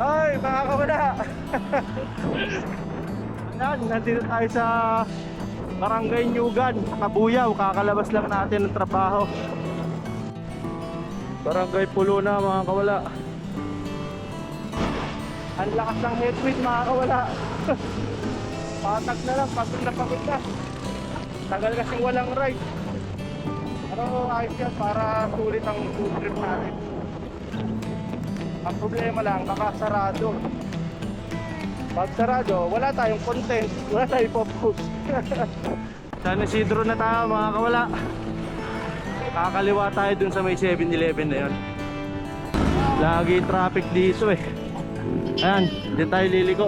Ay, mga kawala. Ayan, nandito tayo sa Barangay Nyugan, Kabuyaw. Kakalabas lang natin ng trabaho. Barangay Puluna, mga kawala. Ang lakas ng headwind, mga kawala. Patag na lang, pagod na pagod na. Tagal kasing walang ride. Pero ayos yan para sulit ang food trip natin. Ang problema lang, baka sarado. Pag sarado, wala tayong content, wala tayong pop-post. San Isidro na tayo, mga kawala. Kakaliwa tayo dun sa may 7-Eleven na yun. Lagi traffic dito eh. Ayan, hindi tayo liliko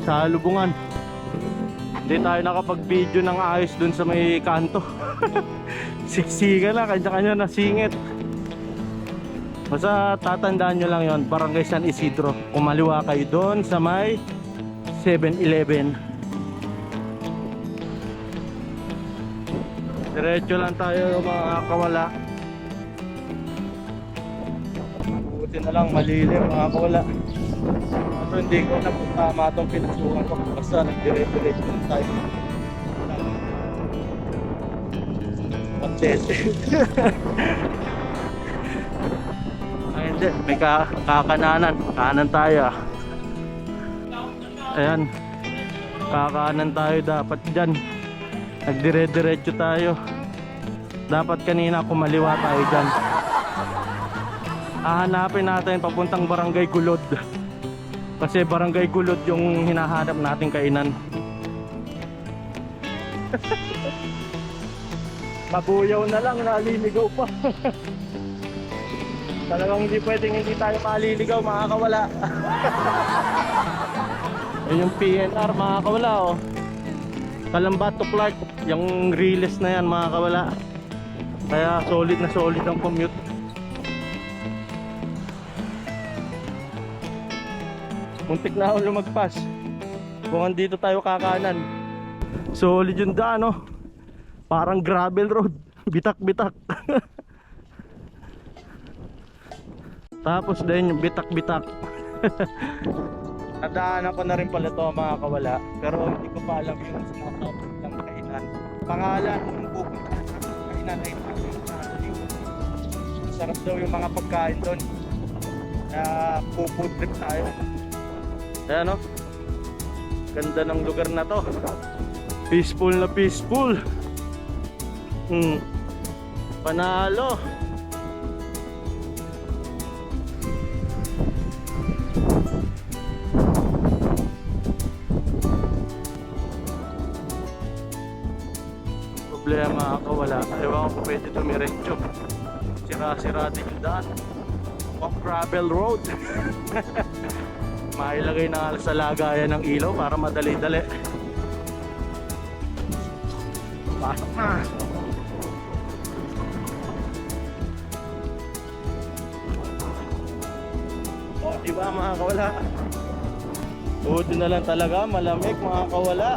sa lubungan. Hindi tayo nakapag-video ng ayos dun sa may kanto. Siksika na, kanya-kanya na singit. Basta tatandaan nyo lang yon, Barangay San Isidro. Kumaliwa kayo doon sa may 7-Eleven. Diretso lang tayo, mga kawala. Buti na lang malilim, mga kawala. Pero hindi ko na kung tama itong pinasukan ko. Basta nagdiretso lang tayo. Ay, hindi, may kakananan. Kanan tayo. Ayan, kakanan tayo dapat dyan. Nagdire-diretso tayo. Dapat kanina kumaliwa tayo dyan. Hahanapin natin papuntang Barangay Gulod. Kasi Barangay Gulod yung hinahanap nating kainan. Mabuyaw na lang, naliligaw pa. Talagang hindi pwedeng hindi tayo maliligaw, mga kawala. Yun yung PNR, mga kawala, oh. Calamba to Clark, yung release na yan, mga kawala. Kaya solid na solid ang commute. Muntik na ako lumagpas. Kung andito tayo kakanan. Solid yung daan, oh. Parang gravel road. Bitak-bitak. Tapos din yung bitak-bitak. Nadaanan ko na rin pala ito, mga kawala. Pero hindi ko pa alam yung sinasabot ng kainan. Pangalan kung pupunta sa kainan ay sarap daw yung mga pagkain doon. Kaya food trip tayo. Ayan, oh. Ganda ng lugar na to. Peaceful na peaceful. Panalo. Problema ako, wala. Ewan ko pwede tumiretso. Sira-sira din yung daan. Off gravel road. Mailagay na nga sa lagayan ng ilaw para madali-dali. Pasok na. O, diba, mga kawala? Buti na lang talaga, malamig, mga kawala.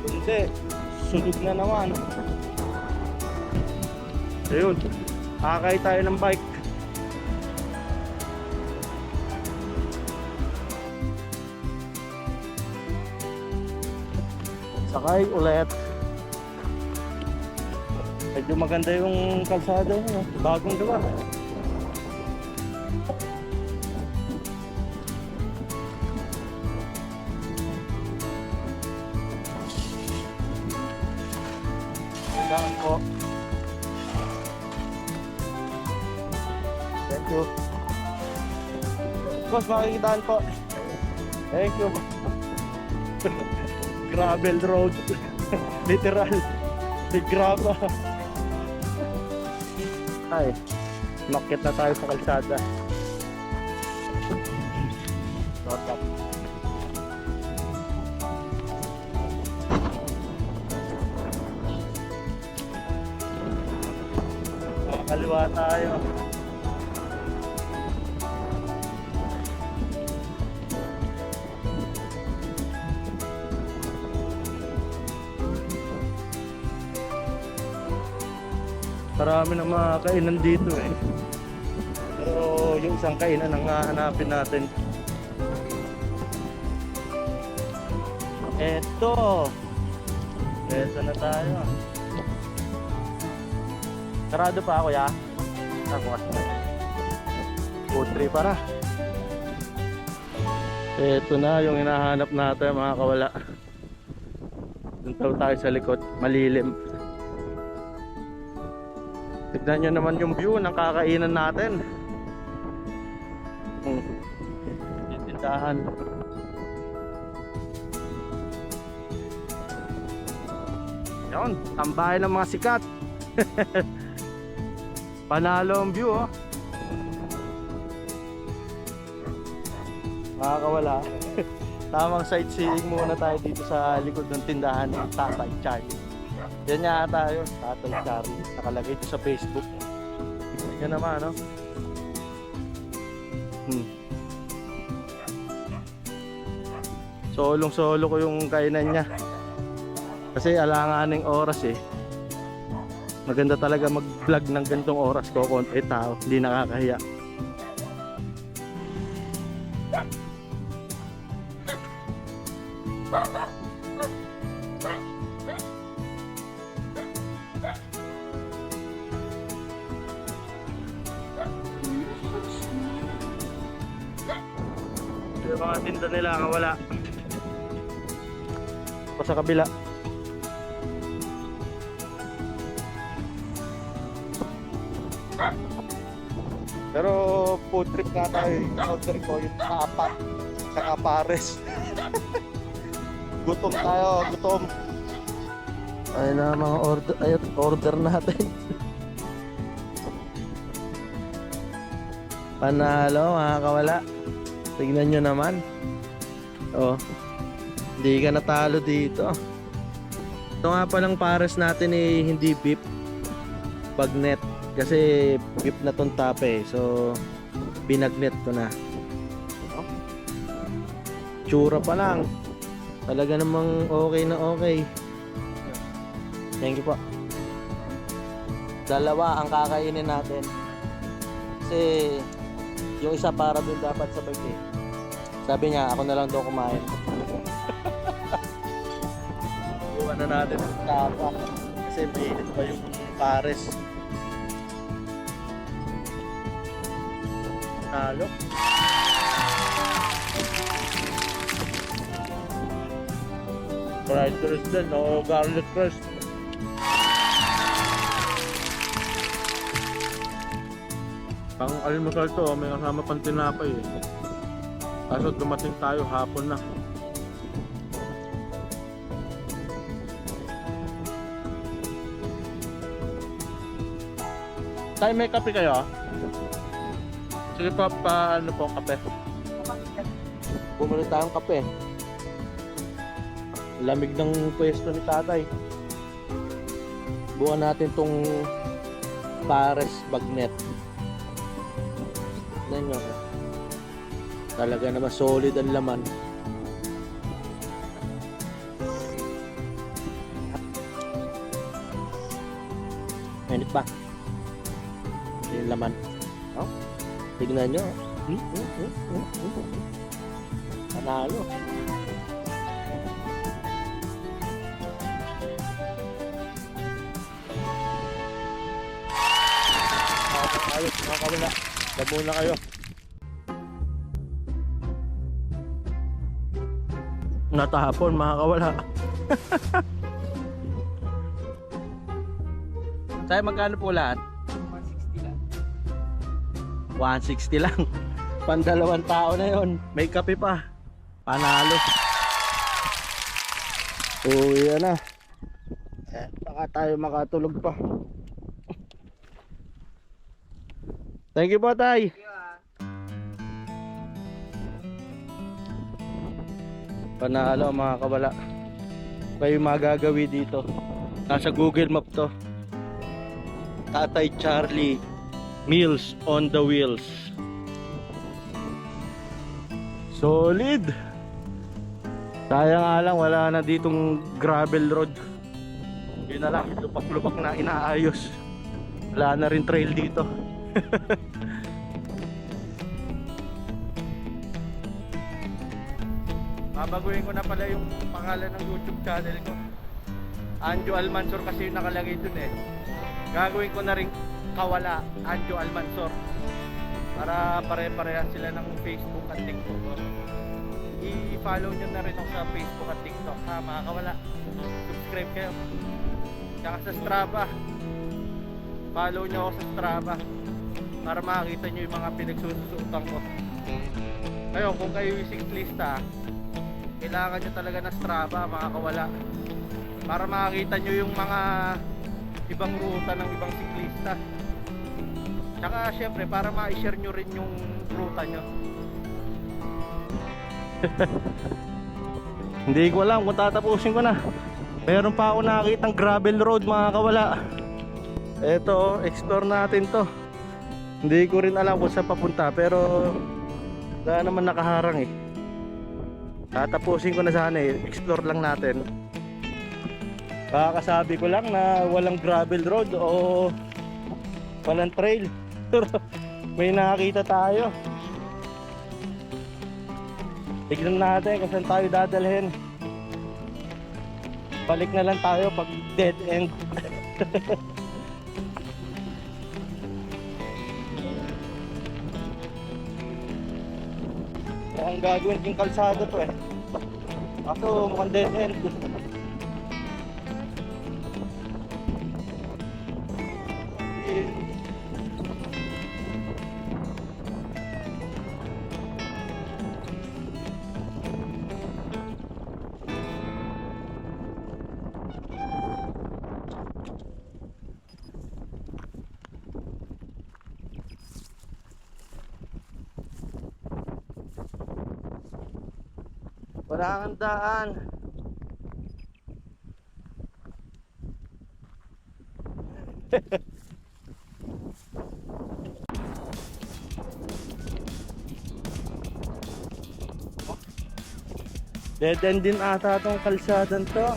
Hindi, sunog na naman. Ayun, akay tayo ng bike. Sakay ulit. Medyo maganda yung kalsada niya, bagong gawa. Thank po. Thank you. Boss, makikitaan po. Thank you. Gravel road. Literal. Big graba. Ay, makit na tayo sa kalsada. Not up. Kaliwa tayo. Marami na mga kainan dito eh. Pero yung isang kainan ang hahanapin natin. Eto na tayo. Sarado pa ako ya. Bukas na. Food trip para. Eto na yung hinahanap natin mga kawala. Doon tayo sa likod, malilim. Tignan nyo naman yung view ng kakainan natin. Tindahan. Yun, tambahay ng mga sikat. Panalo ang view oh. Makakawala. Tamang sightseeing muna tayo dito sa likod ng tindahan ng Tatay Charlie. Yan nga tayo, Tatay Charlie. Nakalagay ito sa Facebook. Yan naman no. Solong-solo ko yung kainan niya. Kasi alanganing oras eh. Maganda talaga mag-vlog ng ganitong oras ko konti tao, hindi nakakahiya. Yung mga tinda nila wala. Pa sa kabila. Pero food trip nga tayo, order ko yung apat saka pares. Gutom tayo, gutom. Ayun na mga order natin. Panalo mga kawala. Tignan nyo naman. Oh, hindi ka natalo dito. Ito nga palang pares natin eh, hindi beef, bagnet. Kasi beef na tong tape, so binagnet ko na. Oh. Tsura pa lang. Talaga namang okay na okay. Thank you po. Dalawa ang kakainin natin. Kasi yung isa para dun dapat sa birthday. Sabi niya, ako na lang daw kumain. Iwan na natin ang tapa. Kasi mainit pa yung pares. Halo. Fried rice din, o garlic rice. Pang almusal to, may kasama pang tinapay eh. Kaso dumating tayo, hapon na. Tayo may kape kayo? Sige pa, ano po, kape? Bumili tayong kape. Lamig ng pwesto ni tatay. Bukan natin tong pares bagnet. Tignan nyo. Talaga naman solid ang laman. Mainit pa. Yung laman. Oh? Tignan nyo. Panalo. Ayos, mga kawala. Labo na kayo. Natahapon, mga kawala. Sa'yo magkano po lahat? 160 lang. Pandalawang tao na yon. May kape pa. Panalo. Uwi na. Baka tayo makatulog pa. Thank you po, tay. Panalo mga kawala. Kayo magagawi dito. Nasa Google Map to. Tatay Charlie Meals on the Wheels. Solid. Sayang nga lang wala na ditong gravel road. Yun na lang, lupak-lupak na inaayos. Wala na rin trail dito. Babaguhin ko na pala yung pangalan ng YouTube channel ko. Anjo Almansor kasi yung nakalagay dun eh. Gagawin ko na rin Kawala Anjo Almansor para pare-parehas sila ng Facebook at TikTok ko. I-follow nyo na rin ako sa Facebook at TikTok ha mga kawala. Subscribe kayo. Tsaka sa Strava, follow nyo ako sa Strava para makakita nyo yung mga pinagsusutan ko. Ngayon kung kayo yung cyclista, kailangan nyo talaga ng Strava mga kawala para makakita nyo yung mga ibang ruta ng ibang siklista. Tsaka syempre para ma-share nyo rin yung ruta nyo. Hindi ko alam kung tatapusin ko na. Meron pa ako nakakitang gravel road mga kawala. Eto, explore natin to. Hindi ko rin alam kung saan papunta pero wala naman nakaharang eh. Tatapusin ko na sana eh. Explore lang natin. Kakasabi ko lang na walang gravel road o walang trail. May nakakita tayo. Tignan natin kung saan tayo dadalhin. Balik na lang tayo pag dead end. Ang gagawin yung kalsada to eh. Kaso mukhang dead end. Wala kang daan. Dead end din ata itong kalsadan to.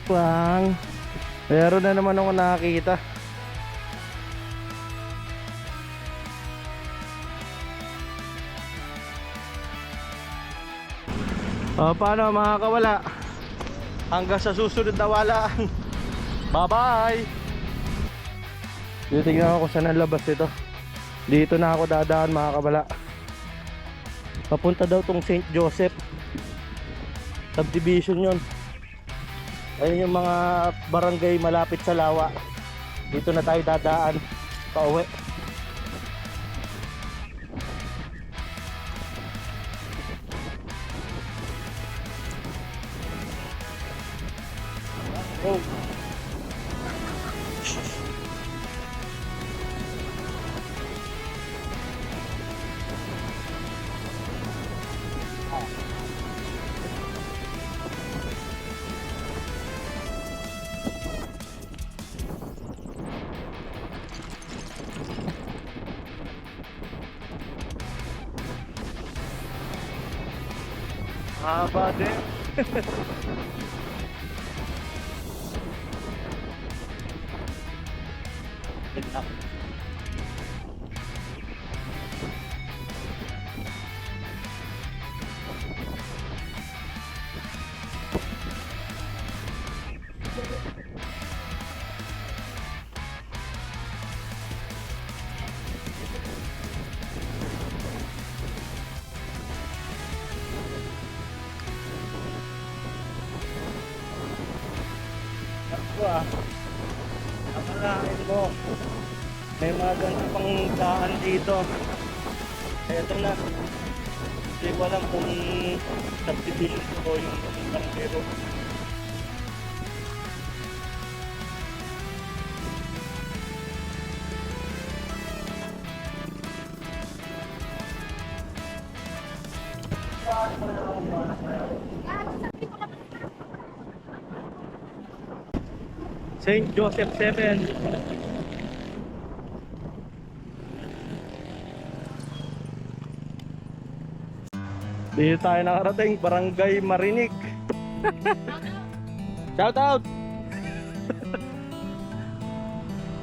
Pang, meron na naman ako nakakita. Paano mga kawala? Hanggang sa susunod na walaan. Bye bye. Titignan ko kung saan ang labas ito. Dito na ako dadaan mga kawala. Papunta daw tong St. Joseph subdivision yun. Ayun yung mga barangay malapit sa Lawa. Dito na tayo dadaan pauwi. Oh. Haba din. Akalain mo may mga ganito pang daan dito. Eto na. Hindi ko alam kung subdivision ko yung barangay road. St. Joseph 7. Dito tayo nakarating, Barangay Marinig. Shout out!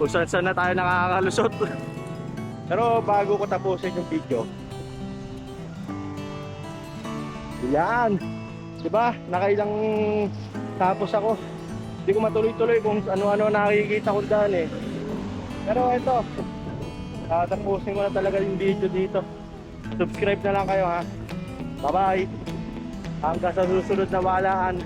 Kung saan saan na tayo nakakalusot. Pero bago ko tapusin yung video, yan, diba? Nakailang tapos ako. Hindi ko matuloy-tuloy kung ano-ano nakikita ko daan eh. Pero ito, tapusin ko na talaga yung video dito. Subscribe na lang kayo ha. Bye bye. Hanggang sa susunod na walaan.